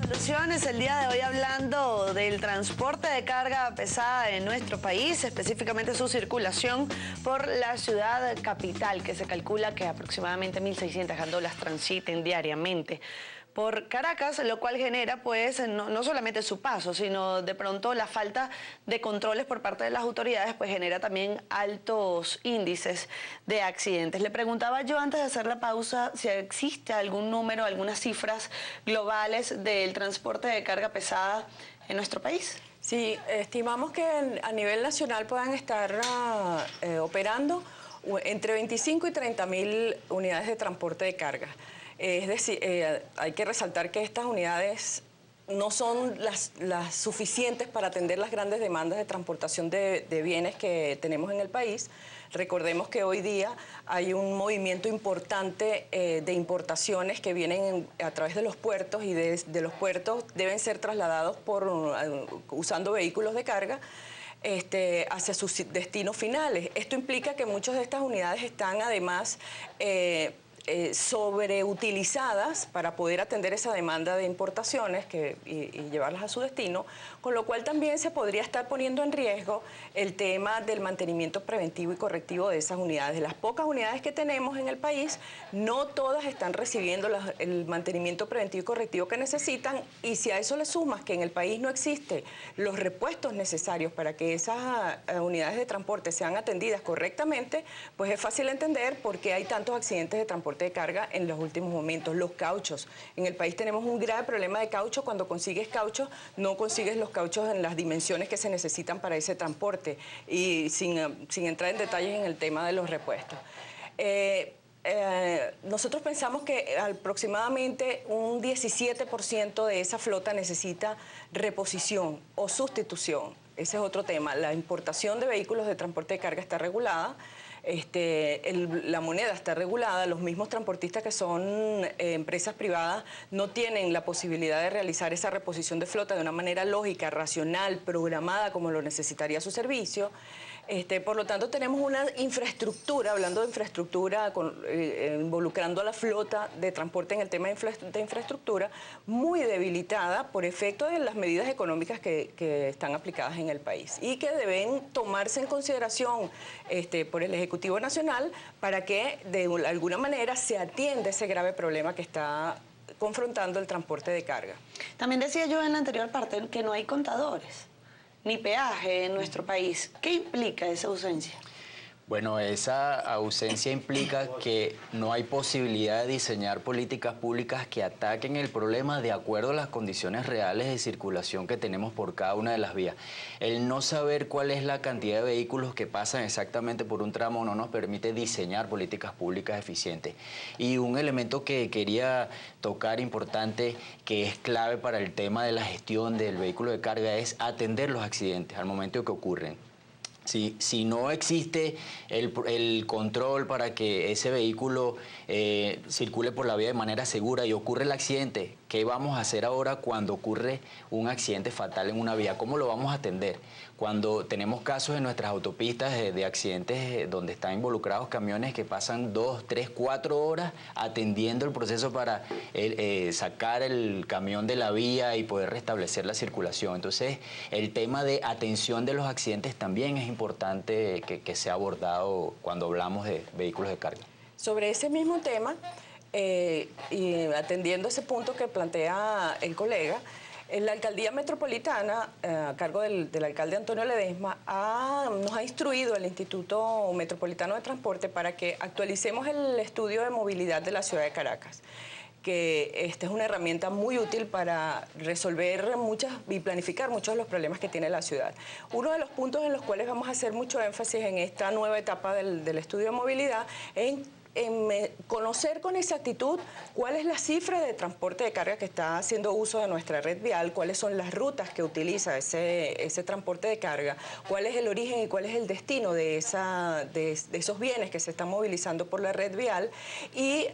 Soluciones, el día de hoy hablando del transporte de carga pesada en nuestro país, específicamente su circulación por la ciudad capital, que se calcula que aproximadamente 1.600 gandolas transiten diariamente por Caracas, lo cual genera pues no solamente su paso, sino de pronto la falta de controles por parte de las autoridades, pues genera también altos índices de accidentes. Le preguntaba yo antes de hacer la pausa si existe algún número, algunas cifras globales del transporte de carga pesada en nuestro país. Sí, estimamos que a nivel nacional puedan estar operando entre 25 y 30.000 unidades de transporte de carga. Es decir, hay que resaltar que estas unidades no son las suficientes para atender las grandes demandas de transportación de bienes que tenemos en el país. Recordemos que hoy día hay un movimiento importante de importaciones que vienen a través de los puertos y de los puertos deben ser trasladados usando vehículos de carga hacia sus destinos finales. Esto implica que muchas de estas unidades están además sobreutilizadas para poder atender esa demanda de importaciones y llevarlas a su destino, con lo cual también se podría estar poniendo en riesgo el tema del mantenimiento preventivo y correctivo de esas unidades. De las pocas unidades que tenemos en el país, no todas están recibiendo el mantenimiento preventivo y correctivo que necesitan, y si a eso le sumas que en el país no existen los repuestos necesarios para que esas unidades de transporte sean atendidas correctamente, pues es fácil entender por qué hay tantos accidentes de transporte de carga en los últimos momentos. Los cauchos. En el país tenemos un grave problema de caucho. Cuando consigues cauchos, no consigues los cauchos en las dimensiones que se necesitan para ese transporte, y sin entrar en detalles en el tema de los repuestos. Nosotros pensamos que aproximadamente un 17% de esa flota necesita reposición o sustitución. Ese es otro tema. La importación de vehículos de transporte de carga está regulada. La moneda está regulada, los mismos transportistas que son empresas privadas no tienen la posibilidad de realizar esa reposición de flota de una manera lógica, racional, programada como lo necesitaría su servicio. Por lo tanto, tenemos una infraestructura, hablando de infraestructura, involucrando a la flota de transporte en el tema de infraestructura, muy debilitada por efecto de las medidas económicas que están aplicadas en el país y que deben tomarse en consideración por el Ejecutivo Nacional para que de alguna manera se atienda ese grave problema que está confrontando el transporte de carga. También decía yo en la anterior parte que no hay contadores ni peaje en nuestro país. ¿Qué implica esa ausencia? Bueno, esa ausencia implica que no hay posibilidad de diseñar políticas públicas que ataquen el problema de acuerdo a las condiciones reales de circulación que tenemos por cada una de las vías. El no saber cuál es la cantidad de vehículos que pasan exactamente por un tramo no nos permite diseñar políticas públicas eficientes. Y un elemento que quería tocar importante, que es clave para el tema de la gestión del vehículo de carga, es atender los accidentes al momento que ocurren. Si no existe el control para que ese vehículo circule por la vía de manera segura y ocurre el accidente, ¿qué vamos a hacer ahora cuando ocurre un accidente fatal en una vía? ¿Cómo lo vamos a atender? Cuando tenemos casos en nuestras autopistas de accidentes donde están involucrados camiones que pasan 2, 3, 4 horas atendiendo el proceso para sacar el camión de la vía y poder restablecer la circulación. Entonces, el tema de atención de los accidentes también es importante que sea abordado cuando hablamos de vehículos de carga. Sobre ese mismo tema, y atendiendo ese punto que plantea el colega, la Alcaldía Metropolitana, a cargo del alcalde Antonio Ledesma, nos ha instruido al Instituto Metropolitano de Transporte para que actualicemos el estudio de movilidad de la ciudad de Caracas, que esta es una herramienta muy útil para resolver y planificar muchos de los problemas que tiene la ciudad. Uno de los puntos en los cuales vamos a hacer mucho énfasis en esta nueva etapa del estudio de movilidad es en conocer con exactitud cuál es la cifra de transporte de carga que está haciendo uso de nuestra red vial, cuáles son las rutas que utiliza ese transporte de carga, cuál es el origen y cuál es el destino de esos bienes que se están movilizando por la red vial, y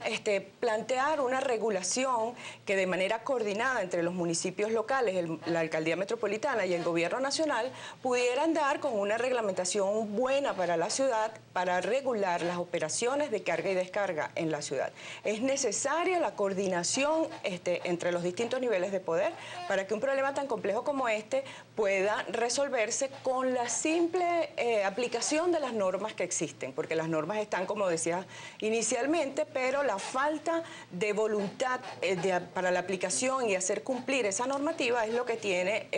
plantear una regulación que de manera coordinada entre los municipios locales, la Alcaldía Metropolitana y el Gobierno Nacional pudieran dar con una reglamentación buena para la ciudad para regular las operaciones de carga carga y descarga en la ciudad. Es necesaria la coordinación entre los distintos niveles de poder para que un problema tan complejo como este pueda resolverse con la simple aplicación de las normas que existen, porque las normas están, como decía inicialmente, pero la falta de voluntad para la aplicación y hacer cumplir esa normativa es lo que tiene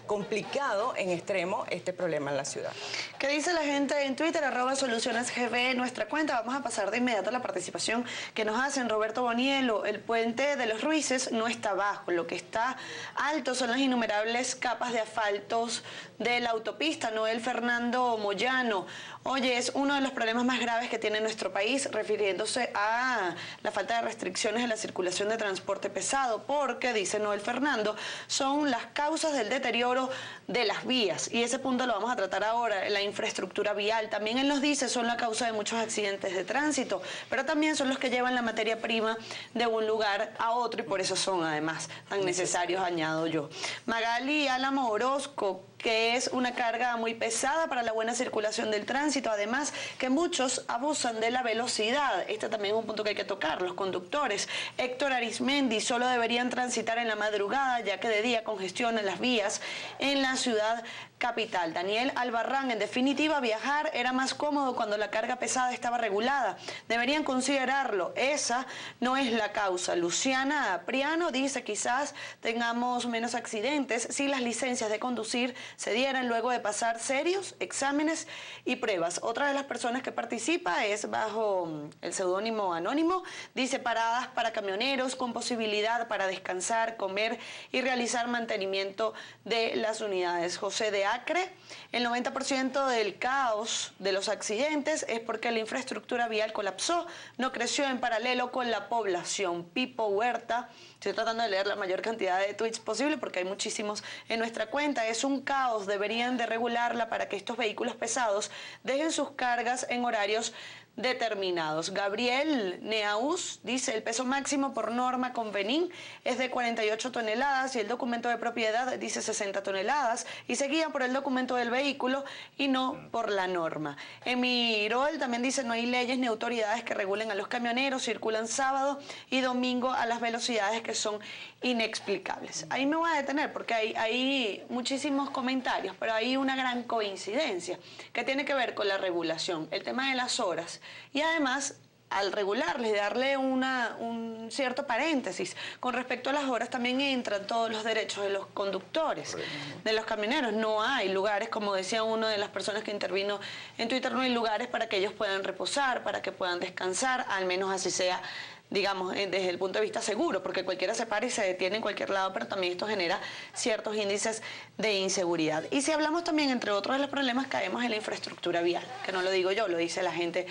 complicado en extremo este problema en la ciudad. ¿Qué dice la gente en Twitter? @solucionesgb, nuestra cuenta. Vamos a pasar de inmediato a la participación que nos hacen. Roberto Bonielo: el puente de los Ruices no está bajo, lo que está alto son las innumerables capas de asfaltos de la autopista. Noel Fernando Moyano: oye, es uno de los problemas más graves que tiene nuestro país, refiriéndose a la falta de restricciones en la circulación de transporte pesado, porque, dice Noel Fernando, son las causas del deterioro de las vías, y ese punto lo vamos a tratar ahora. La infraestructura vial, también él nos dice, son la causa de muchos accidentes de tránsito, pero también son los que llevan la materia prima de un lugar a otro, y por eso son además tan necesarios, añado yo. Magali Álamo Orozco: que es una carga muy pesada para la buena circulación del tránsito, además que muchos abusan de la velocidad. Este también es un punto que hay que tocar, los conductores. Héctor Arismendi: solo deberían transitar en la madrugada, ya que de día congestionan las vías en la ciudad capital. Daniel Albarrán: en definitiva, viajar era más cómodo cuando la carga pesada estaba regulada. Deberían considerarlo, esa no es la causa. Luciana Priano dice: quizás tengamos menos accidentes si las licencias de conducir se dieran luego de pasar serios exámenes y pruebas. Otra de las personas que participa es bajo el seudónimo anónimo. Dice: paradas para camioneros con posibilidad para descansar, comer y realizar mantenimiento de las unidades. José de Acre: el 90% del caos de los accidentes es porque la infraestructura vial colapsó, no creció en paralelo con la población. Pipo Huerta: estoy tratando de leer la mayor cantidad de tweets posible porque hay muchísimos en nuestra cuenta. Es un caos, deberían de regularla para que estos vehículos pesados dejen sus cargas en horarios determinados. Gabriel Neaus dice: el peso máximo por norma con Benín es de 48 toneladas y el documento de propiedad dice 60 toneladas y se guían por el documento del vehículo y no por la norma. Emirol también dice: no hay leyes ni autoridades que regulen a los camioneros, circulan sábado y domingo a las velocidades que son inexplicables. Ahí me voy a detener porque hay muchísimos comentarios, pero hay una gran coincidencia que tiene que ver con la regulación, el tema de las horas. Y además, al regularles y darle un cierto paréntesis con respecto a las horas, también entran todos los derechos de los conductores, de los camioneros. No hay lugares, como decía una de las personas que intervino en Twitter, no hay lugares para que ellos puedan reposar, para que puedan descansar, al menos así sea, digamos, desde el punto de vista seguro, porque cualquiera se para y se detiene en cualquier lado, pero también esto genera ciertos índices de inseguridad. Y si hablamos también, entre otros de los problemas, caemos en la infraestructura vial, que no lo digo yo, lo dice la gente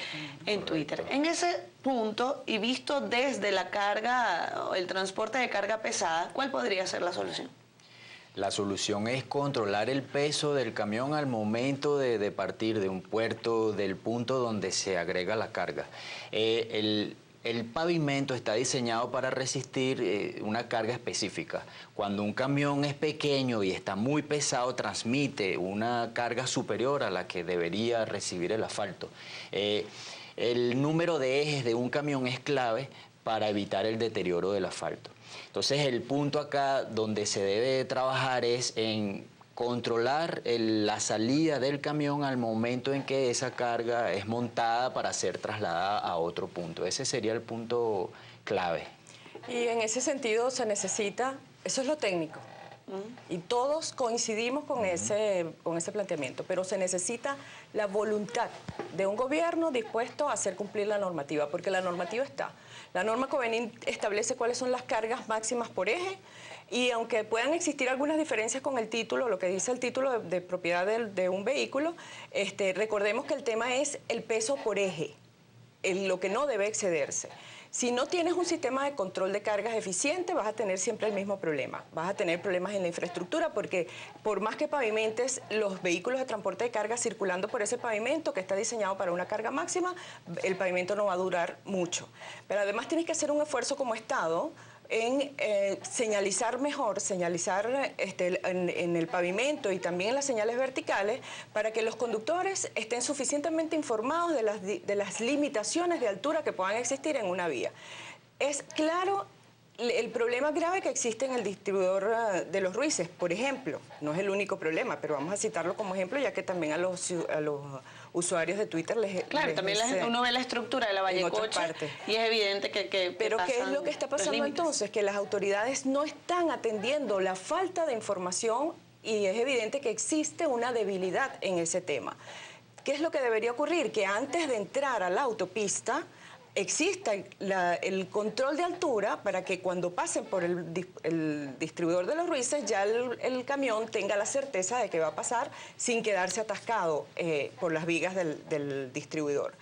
en Twitter. En ese punto, y visto desde la carga, el transporte de carga pesada, ¿cuál podría ser la solución? La solución es controlar el peso del camión al momento de partir de un puerto, del punto donde se agrega la carga. El pavimento está diseñado para resistir una carga específica. Cuando un camión es pequeño y está muy pesado, transmite una carga superior a la que debería recibir el asfalto. El número de ejes de un camión es clave para evitar el deterioro del asfalto. Entonces, el punto acá donde se debe trabajar es en controlar la salida del camión al momento en que esa carga es montada para ser trasladada a otro punto. Ese sería el punto clave. Y en ese sentido se necesita, eso es lo técnico, y todos coincidimos con ese planteamiento, pero se necesita la voluntad de un gobierno dispuesto a hacer cumplir la normativa, porque la normativa está. La norma Covenin establece cuáles son las cargas máximas por eje, y aunque puedan existir algunas diferencias con el título, lo que dice el título de propiedad de un vehículo, recordemos que el tema es el peso por eje, lo que no debe excederse. Si no tienes un sistema de control de cargas eficiente, vas a tener siempre el mismo problema. Vas a tener problemas en la infraestructura porque por más que pavimentes los vehículos de transporte de carga circulando por ese pavimento que está diseñado para una carga máxima, el pavimento no va a durar mucho. Pero además tienes que hacer un esfuerzo como Estado en señalizar mejor, señalizar en el pavimento y también en las señales verticales para que los conductores estén suficientemente informados de las limitaciones de altura que puedan existir en una vía. Es claro el problema grave que existe en el distribuidor de Los Ruices, por ejemplo. No es el único problema, pero vamos a citarlo como ejemplo, ya que también a los usuarios de Twitter les... Claro, también uno ve la estructura de la Vallecoche y es evidente que pero ¿qué es lo que está pasando entonces? Que las autoridades no están atendiendo la falta de información y es evidente que existe una debilidad en ese tema. ¿Qué es lo que debería ocurrir? Que antes de entrar a la autopista exista el control de altura para que cuando pasen por el distribuidor de Los Ruices ya el camión tenga la certeza de que va a pasar sin quedarse atascado por las vigas del distribuidor.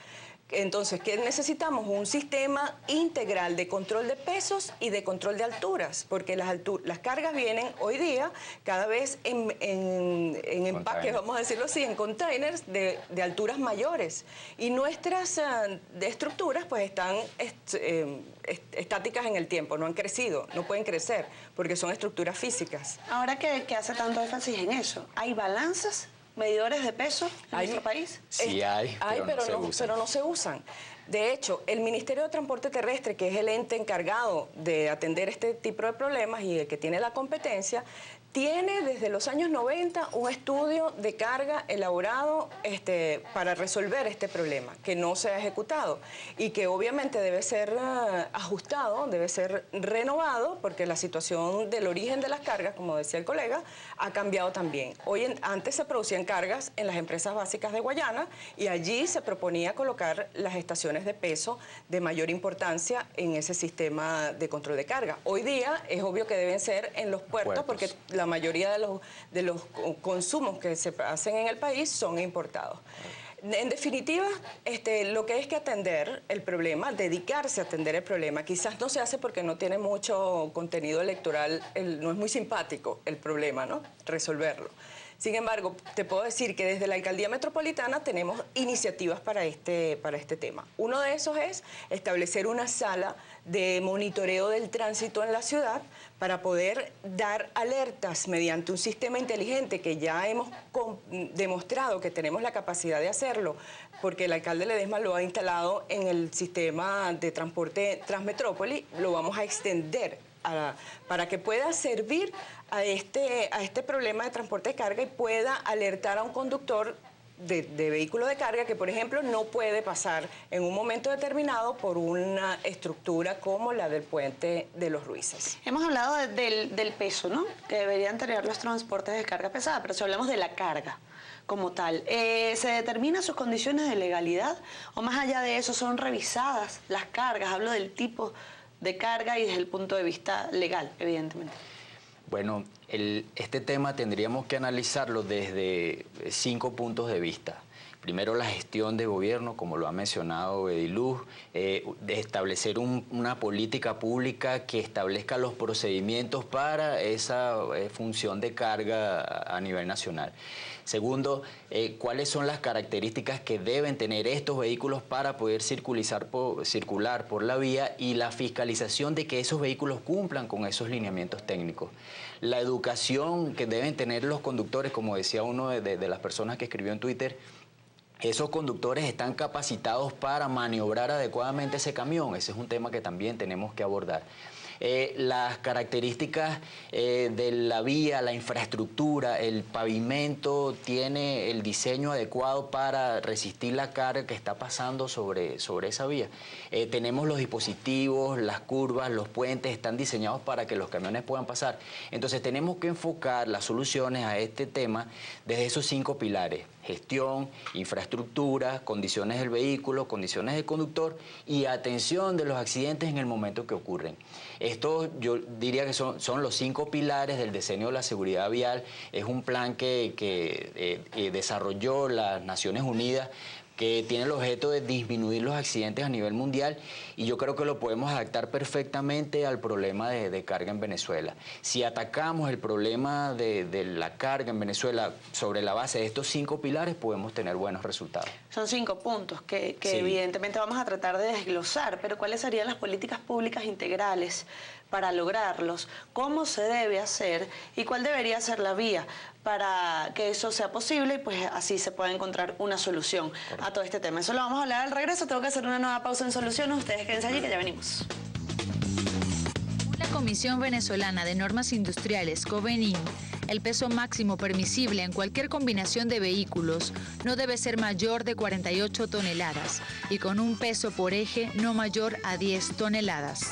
Entonces, ¿qué necesitamos? Un sistema integral de control de pesos y de control de alturas, porque las cargas vienen hoy día cada vez en empaques, vamos a decirlo así, en containers de alturas mayores. Y nuestras estructuras pues están estáticas en el tiempo, no han crecido, no pueden crecer, porque son estructuras físicas. Ahora que hace tanto énfasis en eso, ¿hay balanzas? ¿Medidores de peso en nuestro país? Sí hay, pero no se usan. De hecho, el Ministerio de Transporte Terrestre, que es el ente encargado de atender este tipo de problemas y el que tiene la competencia, tiene desde los años 90 un estudio de carga elaborado para resolver este problema, que no se ha ejecutado y que obviamente debe ser ajustado, debe ser renovado, porque la situación del origen de las cargas, como decía el colega, ha cambiado también. Antes se producían cargas en las empresas básicas de Guayana y allí se proponía colocar las estaciones de peso de mayor importancia en ese sistema de control de carga. Hoy día es obvio que deben ser en los puertos. Porque la mayoría de los consumos que se hacen en el país son importados. En definitiva, lo que es que atender el problema, dedicarse a atender el problema, quizás no se hace porque no tiene mucho contenido electoral, no es muy simpático el problema, ¿no? Resolverlo. Sin embargo, te puedo decir que desde la Alcaldía Metropolitana tenemos iniciativas para este tema. Uno de esos es establecer una sala de monitoreo del tránsito en la ciudad para poder dar alertas mediante un sistema inteligente que ya hemos demostrado que tenemos la capacidad de hacerlo, porque el alcalde Ledesma lo ha instalado en el sistema de transporte Transmetrópoli, lo vamos a extender para que pueda servir a este problema de transporte de carga y pueda alertar a un conductor de vehículo de carga que, por ejemplo, no puede pasar en un momento determinado por una estructura como la del puente de Los Ruices. Hemos hablado del peso, ¿no?, que deberían tener los transportes de carga pesada, pero si hablamos de la carga como tal, ¿se determinan sus condiciones de legalidad o más allá de eso son revisadas las cargas? Hablo del tipo de carga y desde el punto de vista legal, evidentemente. Bueno, este tema tendríamos que analizarlo desde 5 puntos de vista. Primero, la gestión de gobierno, como lo ha mencionado Ediluz, de establecer una política pública que establezca los procedimientos para esa función de carga a nivel nacional. Segundo, cuáles son las características que deben tener estos vehículos para poder circular por la vía y la fiscalización de que esos vehículos cumplan con esos lineamientos técnicos. La educación que deben tener los conductores, como decía uno de las personas que escribió en Twitter, esos conductores están capacitados para maniobrar adecuadamente ese camión. Ese es un tema que también tenemos que abordar. Las características de la vía, la infraestructura, el pavimento tiene el diseño adecuado para resistir la carga que está pasando sobre esa vía. Tenemos los dispositivos, las curvas, los puentes están diseñados para que los camiones puedan pasar. Entonces tenemos que enfocar las soluciones a este tema desde esos 5 pilares: gestión, infraestructura, condiciones del vehículo, condiciones del conductor y atención de los accidentes en el momento que ocurren. Esto yo diría que son los 5 pilares del diseño de la seguridad vial. Es un plan que desarrolló las Naciones Unidas, que tiene el objeto de disminuir los accidentes a nivel mundial, y yo creo que lo podemos adaptar perfectamente al problema de carga en Venezuela. Si atacamos el problema de la carga en Venezuela sobre la base de estos 5 pilares, podemos tener buenos resultados. Son 5 puntos que Sí. evidentemente vamos a tratar de desglosar, pero ¿cuáles serían las políticas públicas integrales para lograrlos? ¿Cómo se debe hacer? ¿Y cuál debería ser la vía para que eso sea posible y pues así se pueda encontrar una solución a todo este tema? Eso lo vamos a hablar al regreso. Tengo que hacer una nueva pausa en Soluciones. Ustedes quédense allí que ya venimos. La Comisión Venezolana de Normas Industriales, COVENIN, el peso máximo permisible en cualquier combinación de vehículos no debe ser mayor de 48 toneladas y con un peso por eje no mayor a 10 toneladas.